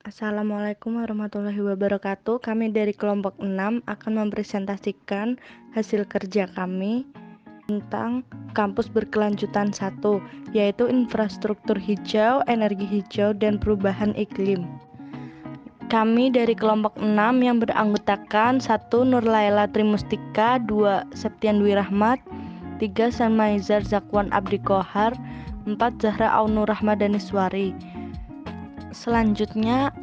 Assalamualaikum warahmatullahi wabarakatuh. Kami dari kelompok 6 akan mempresentasikan hasil kerja kami tentang kampus berkelanjutan 1, yaitu infrastruktur hijau, energi hijau, dan perubahan iklim. Kami dari kelompok 6 yang beranggotakan 1. Nurlaila Trimustika, 2. Septian Dwi Rahmat, 3. Salmaizar Zakwan Abdi Kohar, 4. Zahra Aunur Rahmadaniswari. Selanjutnya,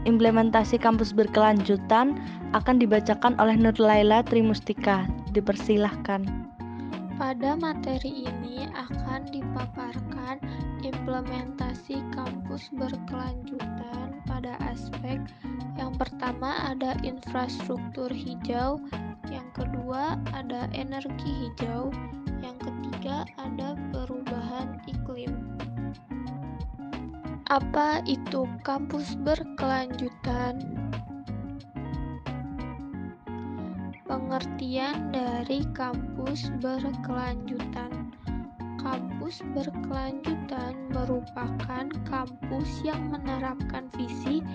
implementasi kampus berkelanjutan akan dibacakan oleh Nurlaila Trimustika. Dipersilahkan. Pada materi ini akan dipaparkan implementasi kampus berkelanjutan pada aspek yang pertama ada infrastruktur hijau, yang kedua ada energi hijau, yang ketiga ada perubahan iklim. Apa itu kampus berkelanjutan? Pengertian dari kampus berkelanjutan. Kampus berkelanjutan merupakan kampus yang menerapkan visi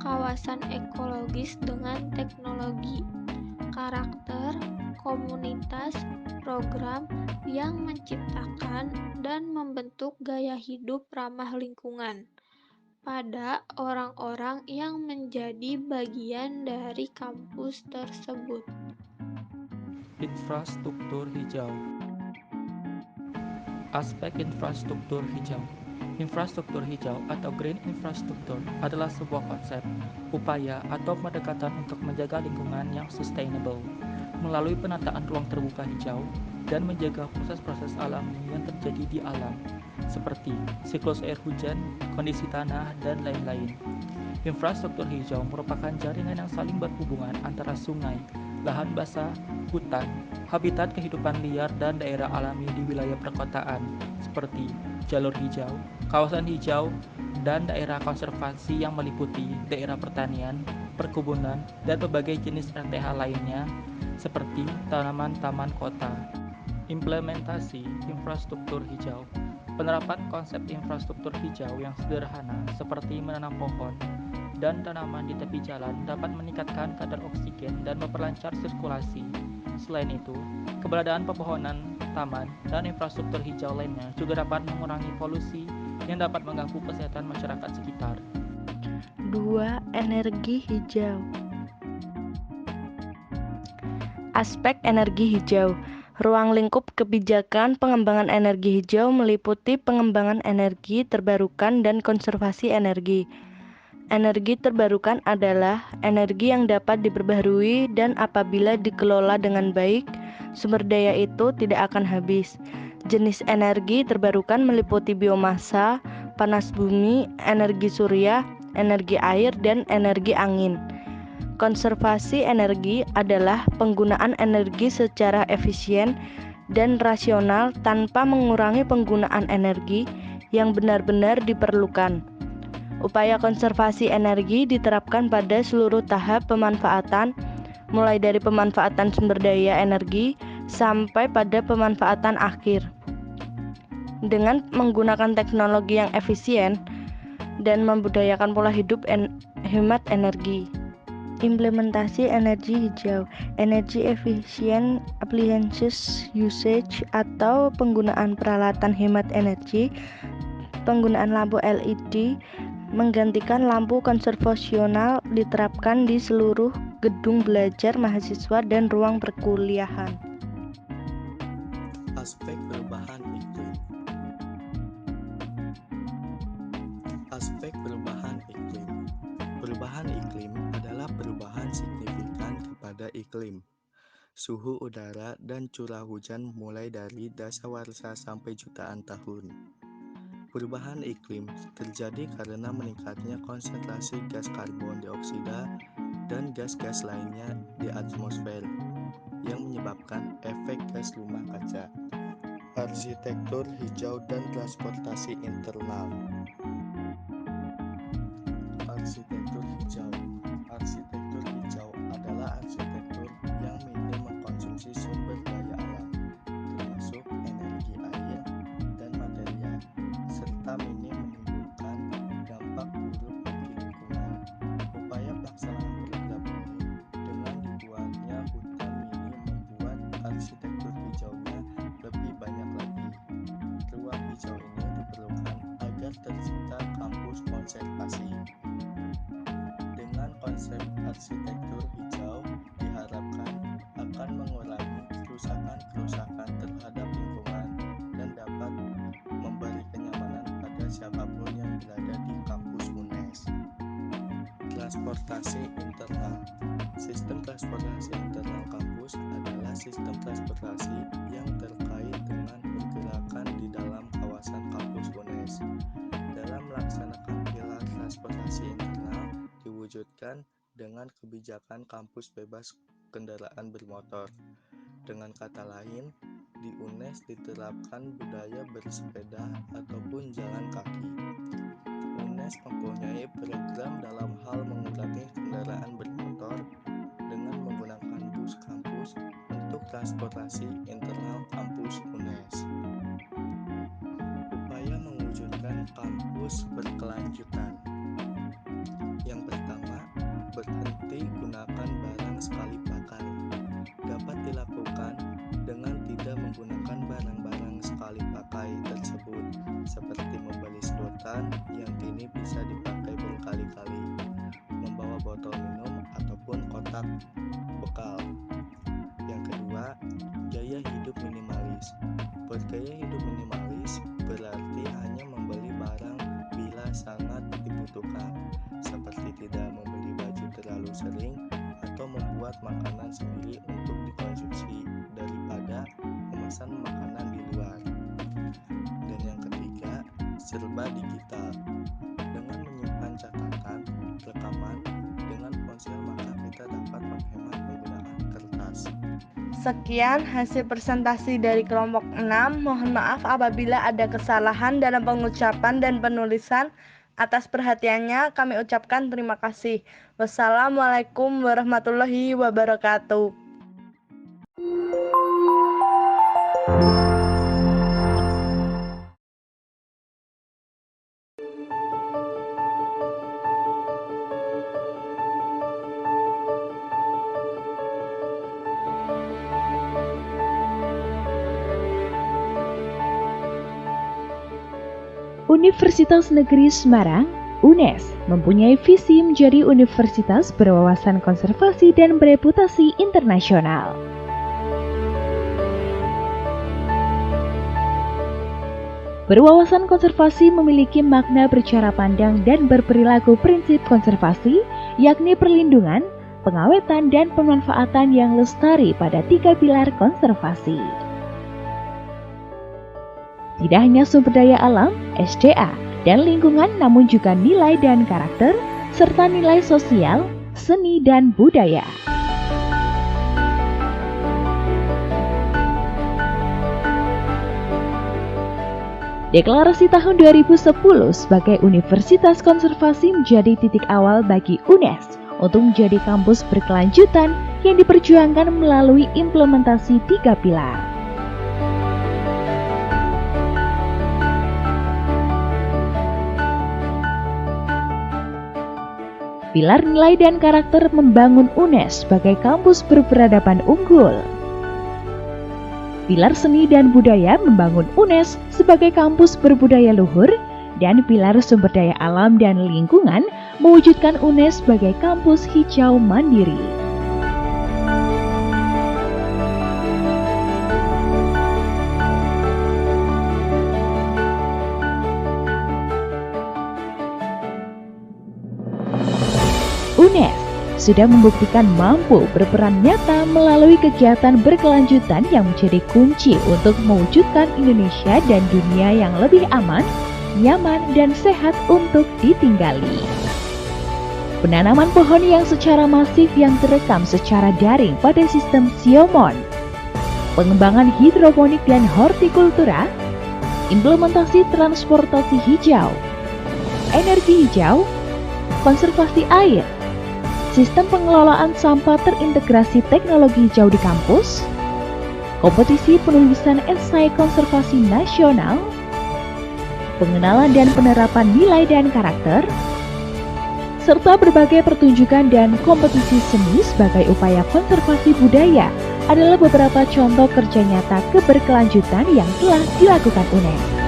kawasan ekologis dengan teknologi, karakter, komunitas, program yang menciptakan dan membentuk gaya hidup ramah lingkungan pada orang-orang yang menjadi bagian dari kampus tersebut. Infrastruktur hijau. Aspek infrastruktur hijau. Infrastruktur hijau atau green infrastructure adalah sebuah konsep, upaya atau pendekatan untuk menjaga lingkungan yang sustainable melalui penataan ruang terbuka hijau dan menjaga proses-proses alami yang terjadi di alam, seperti siklus air hujan, kondisi tanah, dan lain-lain. Infrastruktur hijau merupakan jaringan yang saling berhubungan antara sungai, lahan basah, hutan, habitat kehidupan liar, dan daerah alami di wilayah perkotaan, seperti jalur hijau, kawasan hijau, dan daerah konservasi yang meliputi daerah pertanian, perkebunan, dan berbagai jenis RTH lainnya, seperti tanaman taman kota. Implementasi infrastruktur hijau. Penerapan konsep infrastruktur hijau yang sederhana seperti menanam pohon dan tanaman di tepi jalan dapat meningkatkan kadar oksigen dan memperlancar sirkulasi. Selain itu, keberadaan pepohonan, taman, dan infrastruktur hijau lainnya juga dapat mengurangi polusi yang dapat mengganggu kesehatan masyarakat sekitar. 2. Energi hijau. Aspek energi hijau. Ruang lingkup kebijakan pengembangan energi hijau meliputi pengembangan energi terbarukan dan konservasi energi. Energi terbarukan adalah energi yang dapat diperbaharui dan apabila dikelola dengan baik, sumber daya itu tidak akan habis. Jenis energi terbarukan meliputi biomasa, panas bumi, energi surya, energi air, dan energi angin. Konservasi energi adalah penggunaan energi secara efisien dan rasional tanpa mengurangi penggunaan energi yang benar-benar diperlukan. Upaya konservasi energi diterapkan pada seluruh tahap pemanfaatan, mulai dari pemanfaatan sumber daya energi sampai pada pemanfaatan akhir. Dengan menggunakan teknologi yang efisien dan membudayakan pola hidup hemat energi. Implementasi energi hijau, energy efficient appliances usage atau penggunaan peralatan hemat energi, penggunaan lampu LED menggantikan lampu konvensional diterapkan di seluruh gedung belajar mahasiswa dan ruang perkuliahan. Aspek perubahan iklim. Aspek perubahan iklim. Perubahan iklim adalah perubahan signifikan kepada iklim, suhu udara, dan curah hujan mulai dari dasawarsa sampai jutaan tahun. Perubahan iklim terjadi karena meningkatnya konsentrasi gas karbon dioksida dan gas-gas lainnya di atmosfer yang menyebabkan efek gas rumah kaca. Arsitektur hijau dan transportasi internal. Arsitektur hijau. Arsitektur hijau adalah arsitektur yang minim mengkonsumsi sumber daya alam, termasuk energi air dan material, serta minim menimbulkan dampak buruk bagi lingkungan. konservasi. Dengan konsep arsitektur hijau diharapkan akan mengurangi kerusakan-kerusakan terhadap lingkungan dan dapat memberi kenyamanan pada siapapun yang berada di kampus UNES. Transportasi internal. Sistem transportasi internal kampus adalah sistem transportasi yang terkait dengan pergerakan di dalam kawasan kampus UNES. Dalam melaksanakan pilar transportasi internal diwujudkan dengan kebijakan kampus bebas kendaraan bermotor. Dengan kata lain, di UNES diterapkan budaya bersepeda ataupun jalan kaki. UNES mempunyai program dalam hal mengurangi kendaraan bermotor dengan menggunakan bus kampus untuk transportasi internal kampus UNES. Upaya mewujudkan kampus berkelanjutan. Yang pertama, berhenti gunakan barang sekali pakai. Dapat dilakukan dengan tidak menggunakan barang-barang sekali pakai tersebut, seperti membeli sedotan yang kini bisa dipakai berkali-kali, membawa botol minum ataupun kotak bekal. Yang kedua, gaya hidup minimalis. Bergaya hidup minimalis berarti hanya membeli barang bila sangat dibutuhkan, seperti tidak membeli baju terlalu sering atau membuat makanan sendiri untuk dikonsumsi daripada memesan makanan di luar. Dan yang ketiga, serba digital. Dengan menyimpan catatan, rekaman dengan ponsel maka kita dapat menghemat penggunaan kertas. Sekian hasil presentasi dari kelompok 6. Mohon maaf apabila ada kesalahan dalam pengucapan dan penulisan. Atas perhatiannya kami ucapkan terima kasih. Wassalamualaikum warahmatullahi wabarakatuh. Universitas Negeri Semarang, UNES, mempunyai visi menjadi universitas berwawasan konservasi dan bereputasi internasional. Berwawasan konservasi memiliki makna bercara pandang dan berperilaku prinsip konservasi, yakni perlindungan, pengawetan, dan pemanfaatan yang lestari pada 3 pilar konservasi. Tidak hanya sumber daya alam, SDA, dan lingkungan, namun juga nilai dan karakter, serta nilai sosial, seni, dan budaya. Deklarasi tahun 2010 sebagai Universitas Konservasi menjadi titik awal bagi UNES untuk menjadi kampus berkelanjutan yang diperjuangkan melalui implementasi 3 pilar. Pilar nilai dan karakter membangun UNES sebagai kampus berperadaban unggul. Pilar seni dan budaya membangun UNES sebagai kampus berbudaya luhur, dan pilar sumber daya alam dan lingkungan mewujudkan UNES sebagai kampus hijau mandiri. UNES sudah membuktikan mampu berperan nyata melalui kegiatan berkelanjutan yang menjadi kunci untuk mewujudkan Indonesia dan dunia yang lebih aman, nyaman, dan sehat untuk ditinggali. Penanaman pohon yang secara masif yang terekam secara daring pada sistem Siomon, pengembangan hidroponik dan hortikultura, implementasi transportasi hijau, energi hijau, konservasi air, sistem pengelolaan sampah terintegrasi teknologi hijau di kampus, kompetisi penulisan esai konservasi nasional, pengenalan dan penerapan nilai dan karakter, serta berbagai pertunjukan dan kompetisi seni sebagai upaya konservasi budaya adalah beberapa contoh kerja nyata keberkelanjutan yang telah dilakukan UNES.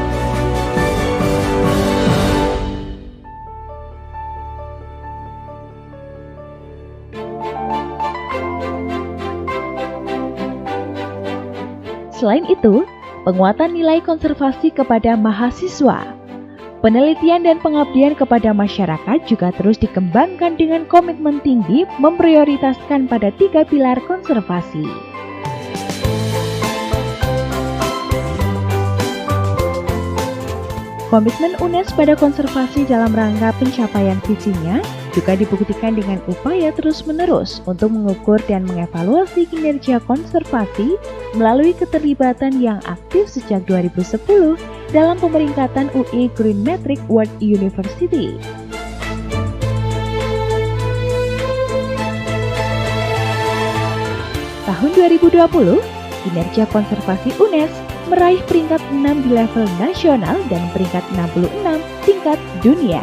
Selain itu, penguatan nilai konservasi kepada mahasiswa, penelitian dan pengabdian kepada masyarakat juga terus dikembangkan dengan komitmen tinggi memprioritaskan pada 3 pilar konservasi. Komitmen UNES pada konservasi dalam rangka pencapaian visinya juga dibuktikan dengan upaya terus-menerus untuk mengukur dan mengevaluasi kinerja konservasi melalui keterlibatan yang aktif sejak 2010 dalam pemeringkatan UI Green Metric World University. Tahun 2020, kinerja konservasi UNES meraih peringkat 6 di level nasional dan peringkat 66 tingkat dunia.